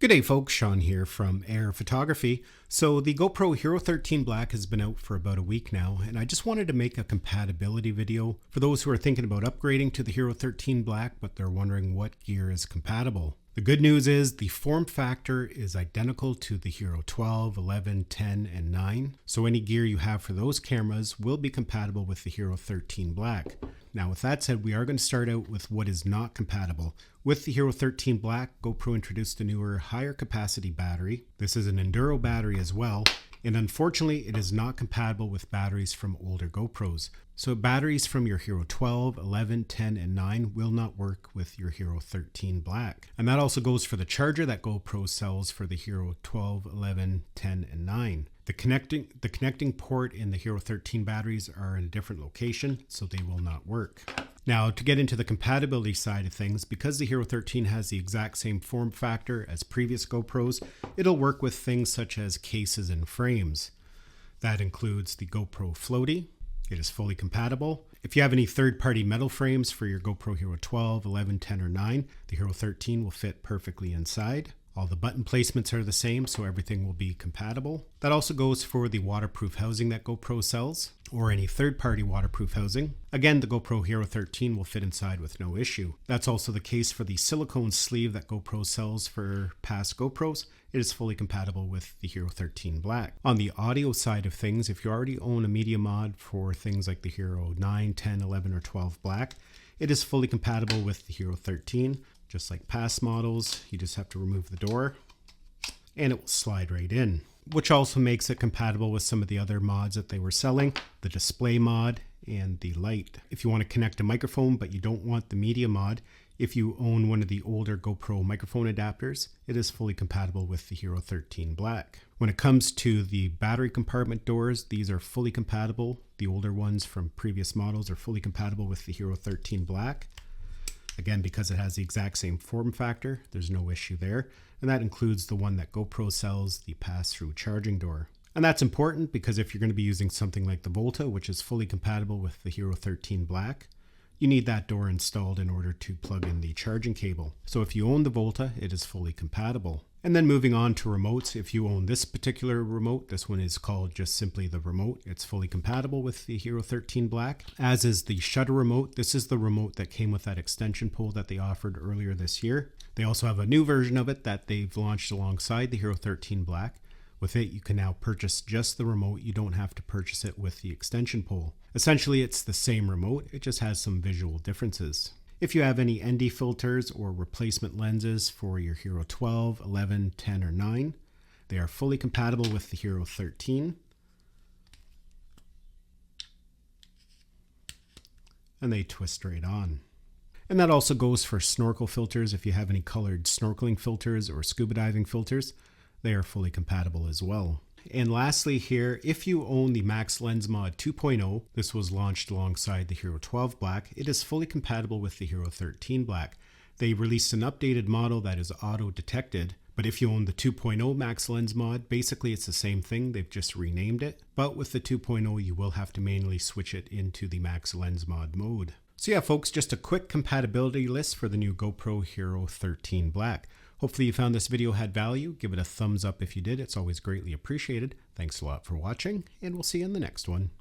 Good day folks, Sean here from Air Photography. So the GoPro Hero 13 Black has been out for about a week now, and I just wanted to make a compatibility video for those who are thinking about upgrading to the Hero 13 Black, but they're wondering what gear is compatible. The good news is the form factor is identical to the Hero 12, 11, 10, and 9. So any gear you have for those cameras will be compatible with the Hero 13 Black. Now with that said, we are going to start out with what is not compatible. With the Hero 13 Black, GoPro introduced a newer, higher capacity battery. This is an enduro battery as well. And unfortunately, it is not compatible with batteries from older GoPros. So batteries from your Hero 12, 11, 10, and 9 will not work with your Hero 13 Black. And that also goes for the charger that GoPro sells for the Hero 12, 11, 10, and 9. The connecting port in the Hero 13 batteries are in a different location, so they will not work. Now, to get into the compatibility side of things, because the Hero 13 has the exact same form factor as previous GoPros, it'll work with things such as cases and frames. That includes the GoPro Floaty. It is fully compatible. If you have any third-party metal frames for your GoPro Hero 12, 11, 10, or 9, the Hero 13 will fit perfectly inside. All the button placements are the same, so everything will be compatible. That also goes for the waterproof housing that GoPro sells, or any third-party waterproof housing. Again, the GoPro Hero 13 will fit inside with no issue. That's also the case for the silicone sleeve that GoPro sells for past GoPros. It is fully compatible with the Hero 13 Black. On the audio side of things, if you already own a media mod for things like the Hero 9, 10, 11, or 12 Black, it is fully compatible with the Hero 13. Just like past models, you just have to remove the door and it will slide right in, which also makes it compatible with some of the other mods that they were selling, the display mod and the light. If you want to connect a microphone but you don't want the media mod, if you own one of the older GoPro microphone adapters, it is fully compatible with the Hero 13 Black. When it comes to the battery compartment doors, these are fully compatible. The older ones from previous models are fully compatible with the Hero 13 Black. Again, because it has the exact same form factor, there's no issue there. And that includes the one that GoPro sells, the pass-through charging door. And that's important because if you're going to be using something like the Volta, which is fully compatible with the Hero 13 Black, you need that door installed in order to plug in the charging cable. So if you own the Volta, it is fully compatible. And then moving on to remotes, if you own this particular remote, this one is called just simply the remote. It's fully compatible with the Hero 13 Black, as is the shutter remote. This is the remote that came with that extension pole that they offered earlier this year. They also have a new version of it that they've launched alongside the Hero 13 Black. With it, you can now purchase just the remote. You don't have to purchase it with the extension pole. Essentially, it's the same remote. It just has some visual differences. If you have any ND filters or replacement lenses for your Hero 12, 11, 10, or 9, they are fully compatible with the Hero 13. And they twist right on. And that also goes for snorkel filters. If you have any colored snorkeling filters or scuba diving filters, they are fully compatible as well. And lastly here, if you own the Max Lens Mod 2.0, this was launched alongside the Hero 12 Black, it is fully compatible with the Hero 13 Black. They released an updated model that is auto-detected, but if you own the 2.0 Max Lens Mod, basically it's the same thing, they've just renamed it. But with the 2.0, you will have to manually switch it into the Max Lens Mod mode. So yeah folks, just a quick compatibility list for the new GoPro Hero 13 Black. Hopefully you found this video had value. Give it a thumbs up if you did. It's always greatly appreciated. Thanks a lot for watching, and we'll see you in the next one.